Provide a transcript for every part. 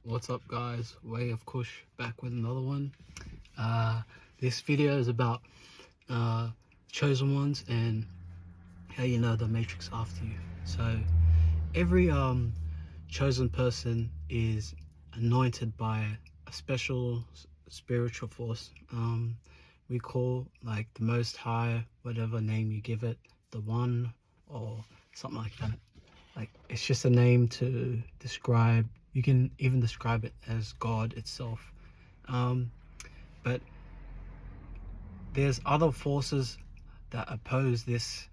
What's up, guys? Way of Kush back with another one. This video is about chosen ones and how you know the matrix after you. So every chosen person is anointed by a special spiritual force. We call like the Most High, whatever name you give it, the One or something like that. Like, it's just a name to describe. You can even describe it as God itself. But there's other forces that oppose this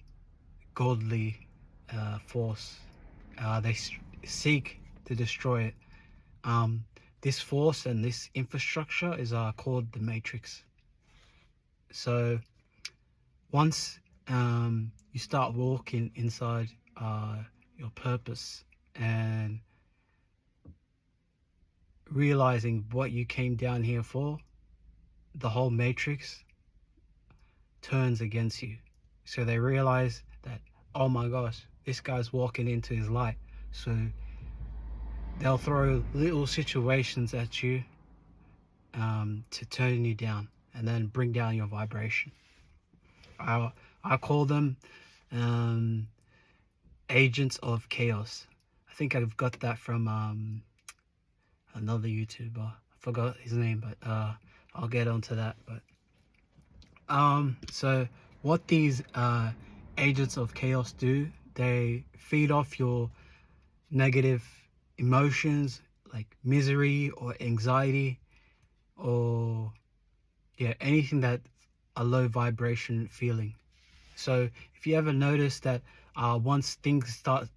godly force. They seek to destroy it. This force and this infrastructure is called the Matrix. So once you start walking inside your purpose and realizing what you came down here for, the whole matrix turns against you. So they realize that, oh my gosh, this guy's walking into his light. So they'll throw little situations at you to turn you down and then bring down your vibration. I call them agents of chaos. I think I've got that from another YouTuber. I forgot his name, but I'll get onto that. But so what these agents of chaos do, they feed off your negative emotions like misery or anxiety or anything that a low vibration feeling. So if you ever notice that once things start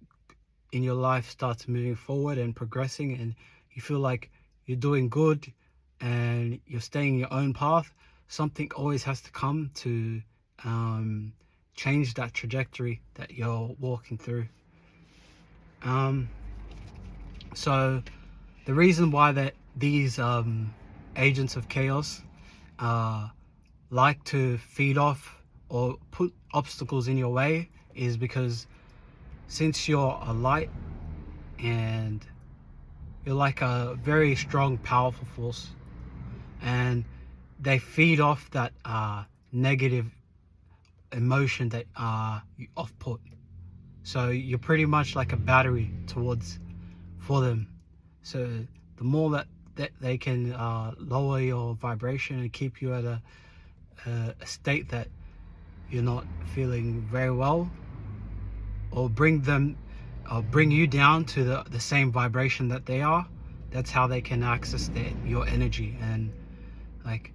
in your life starts moving forward and progressing and you feel like you're doing good and you're staying your own path, something always has to come to change that trajectory that you're walking through. So the reason why these agents of chaos like to feed off or put obstacles in your way is because since you're a light and you're like a very strong, powerful force, and they feed off that negative emotion that you off-put. So you're pretty much like a battery for them. So the more that they can lower your vibration and keep you at a state that you're not feeling very well, or bring you down to the same vibration that they are, that's how they can access your energy. And like,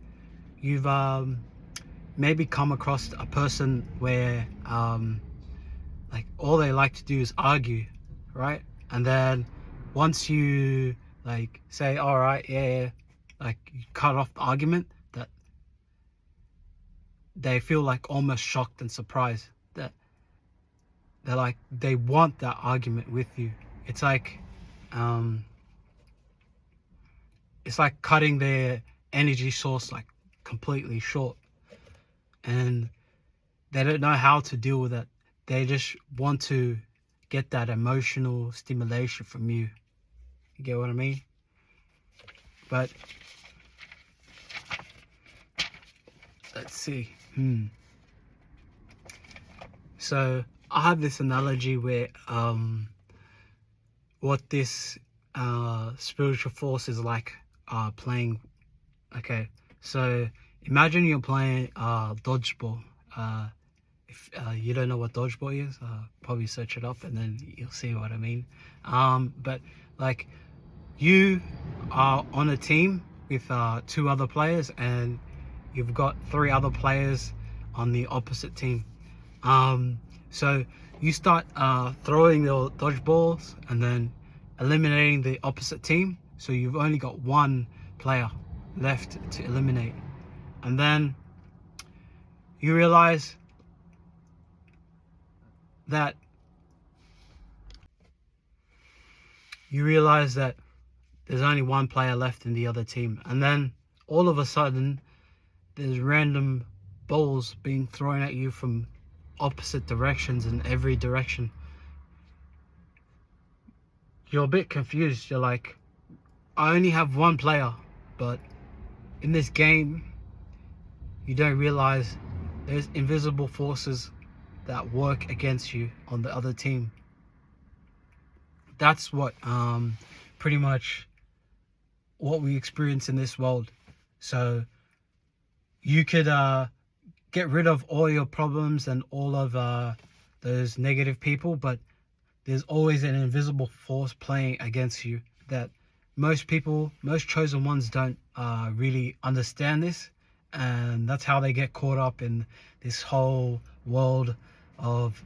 you've maybe come across a person where like all they like to do is argue, right? And then once you like say, all right, yeah, like you cut off the argument, that they feel like almost shocked and surprised that they want that argument with you. It's like cutting their energy source like completely short, and they don't know how to deal with it. They just want to get that emotional stimulation from you. You get what I mean? But let's see. So I have this analogy where what this spiritual force is like playing. Okay, so imagine you're playing dodgeball. If you don't know what dodgeball is, probably search it up and then you'll see what I mean. But like, you are on a team with 2 other players and you've got 3 other players on the opposite team. So you start throwing the dodgeballs and then eliminating the opposite team. So you've only got 1 player left to eliminate. And then you realize that there's only 1 player left in the other team. And then all of a sudden there's random balls being thrown at you from opposite directions in every direction. You're a bit confused. You're like, I only have one player, but in this game, you don't realize there's invisible forces that work against you on the other team. That's what pretty much what we experience in this world. So you could get rid of all your problems and all of those negative people, but there's always an invisible force playing against you that most chosen ones don't really understand this, and that's how they get caught up in this whole world of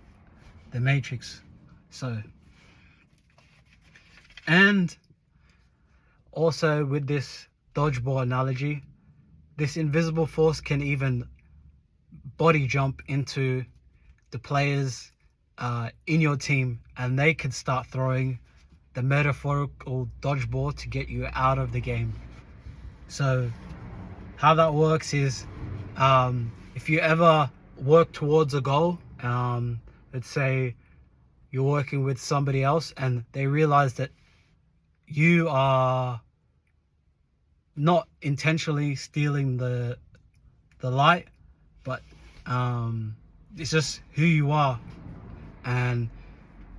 the Matrix. So, and also with this dodgeball analogy, this invisible force can even body jump into the players in your team, and they could start throwing the metaphorical dodgeball to get you out of the game. So how that works is, if you ever work towards a goal, let's say you're working with somebody else and they realize that you are not intentionally stealing the light, but it's just who you are, and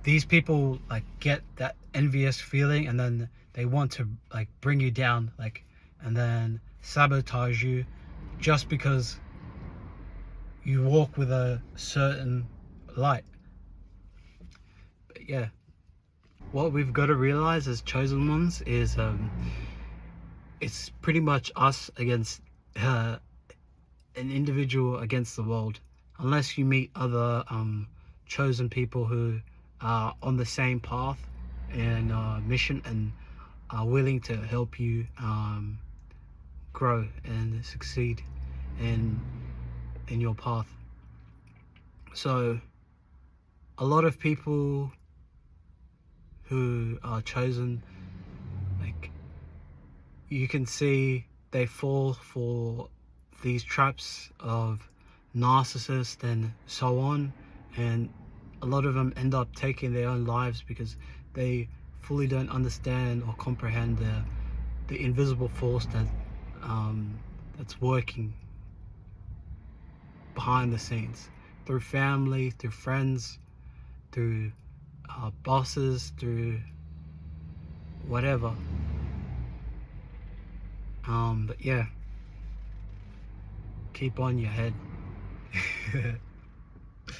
these people like get that envious feeling, and then they want to like bring you down, like, and then sabotage you just because you walk with a certain light. But yeah, what we've got to realize as chosen ones is it's pretty much us against an individual against the world, unless you meet other chosen people who are on the same path and mission and are willing to help you grow and succeed in your path. So a lot of people who are chosen, like, you can see they fall for these traps of narcissists and so on, and a lot of them end up taking their own lives because they fully don't understand or comprehend the invisible force that that's working behind the scenes, through family, through friends, through bosses, through whatever. But yeah, keep on your head.